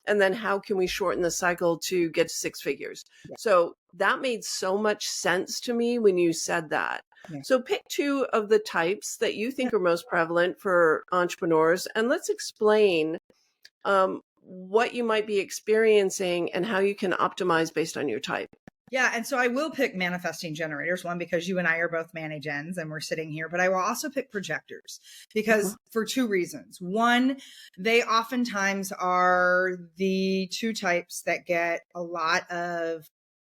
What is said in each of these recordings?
And then how can we shorten the cycle to get to six figures? Yeah. So that made so much sense to me when you said that. Yeah. So pick two of the types that you think are most prevalent for entrepreneurs, and let's explain what you might be experiencing and how you can optimize based on your type. Yeah. And so I will pick manifesting generators, one, because you and I are both mani-gens and we're sitting here, but I will also pick projectors because for two reasons. One, they oftentimes are the two types that get a lot of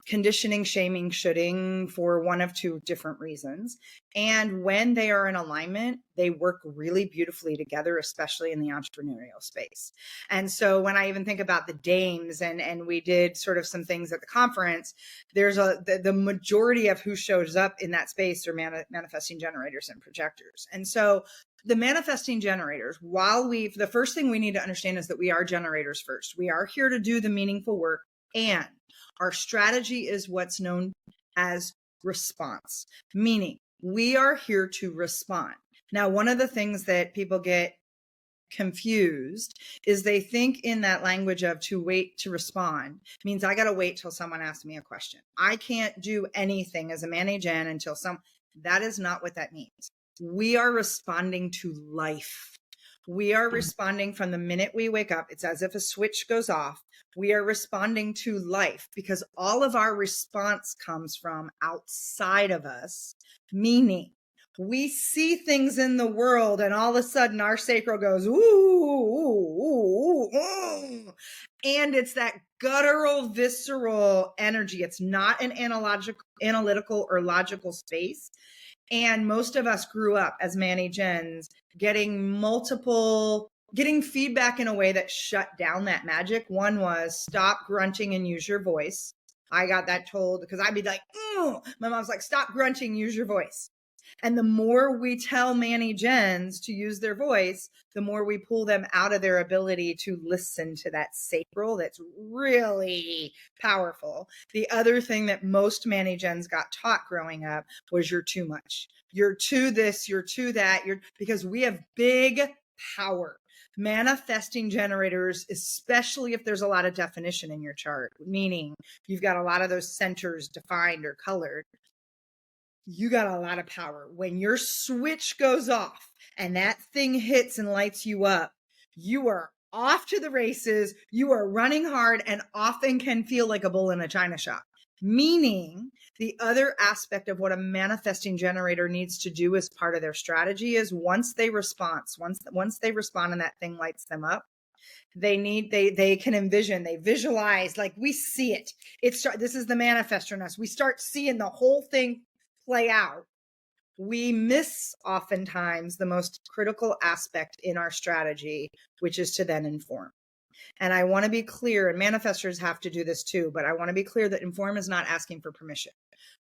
conditioning, shaming, shoulding for one of two different reasons. And when they are in alignment, they work really beautifully together, especially in the entrepreneurial space. And so when I even think about the dames and we did sort of some things at the conference, there's the majority of who shows up in that space are manifesting generators and projectors. And so the manifesting generators, the first thing we need to understand is that we are generators first. We are here to do the meaningful work, and our strategy is what's known as response, meaning we are here to respond. Now, one of the things that people get confused is they think in that language of to wait to respond means I got to wait till someone asks me a question. I can't do anything as a mani-gen until that is not what that means. We are responding to life. We are responding from the minute we wake up. It's as if a switch goes off. We are responding to life because all of our response comes from outside of us, meaning we see things in the world and all of a sudden our sacral goes, ooh, ooh, ooh, ooh. And it's that guttural, visceral energy. It's not an analytical or logical space. And most of us grew up as mani-gens getting feedback in a way that shut down that magic. One was stop grunting and use your voice. I got that told because I'd be like, my mom's like, stop grunting, use your voice. And the more we tell mani-gens to use their voice, the more we pull them out of their ability to listen to that sacral that's really powerful. The other thing that most mani-gens got taught growing up was you're too much. You're too this, you're too that, because we have big power. Manifesting generators, especially if there's a lot of definition in your chart, meaning you've got a lot of those centers defined or colored, you got a lot of power. When your switch goes off and that thing hits and lights you up, you are off to the races. You are running hard and often can feel like a bull in a china shop. Meaning the other aspect of what a manifesting generator needs to do as part of their strategy is once they respond and that thing lights them up, they can envision, they visualize, like we see it. This is the manifestor in us. We start seeing the whole thing play out. We miss oftentimes the most critical aspect in our strategy, which is to then inform. And I want to be clear, and manifestors have to do this too, but I want to be clear that inform is not asking for permission.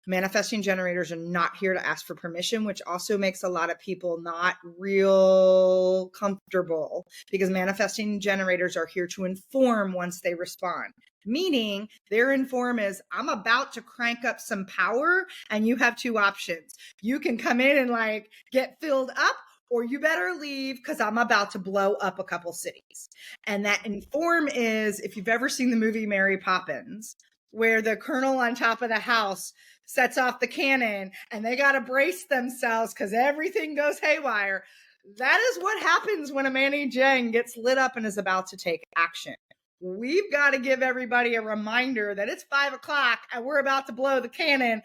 Manifesting generators are not here to ask for permission, which also makes a lot of people not real comfortable because manifesting generators are here to inform once they respond. Meaning their inform is, I'm about to crank up some power and you have two options. You can come in and like get filled up, or you better leave because I'm about to blow up a couple cities. And that inform is, if you've ever seen the movie Mary Poppins, where the colonel on top of the house sets off the cannon and they got to brace themselves because everything goes haywire. That is what happens when a mani-gen gets lit up and is about to take action. We've got to give everybody a reminder that it's 5 o'clock and we're about to blow the cannon,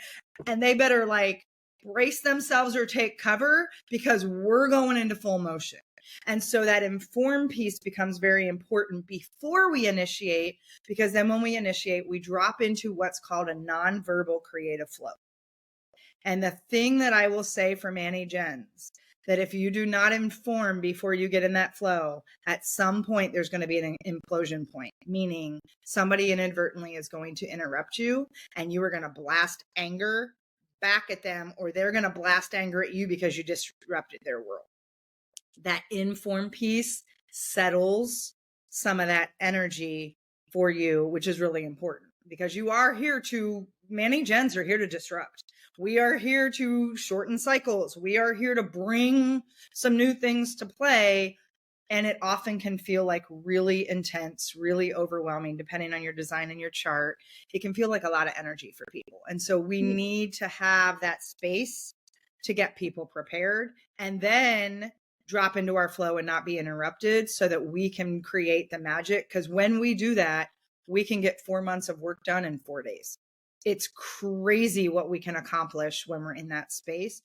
and they better like brace themselves or take cover because we're going into full motion. And so that inform piece becomes very important before we initiate, because then when we initiate, we drop into what's called a nonverbal creative flow. And the thing that I will say for mani-gens, that if you do not inform before you get in that flow, at some point there's going to be an implosion point, meaning somebody inadvertently is going to interrupt you and you are going to blast anger back at them, or they're going to blast anger at you because you disrupted their world. That inform piece settles some of that energy for you, which is really important because you are here to, mani-gens are here to disrupt. We are here to shorten cycles. We are here to bring some new things to play. And it often can feel like really intense, really overwhelming, depending on your design and your chart. It can feel like a lot of energy for people. And so we need to have that space to get people prepared and then drop into our flow and not be interrupted so that we can create the magic. Because when we do that, we can get 4 months of work done in 4 days. It's crazy what we can accomplish when we're in that space.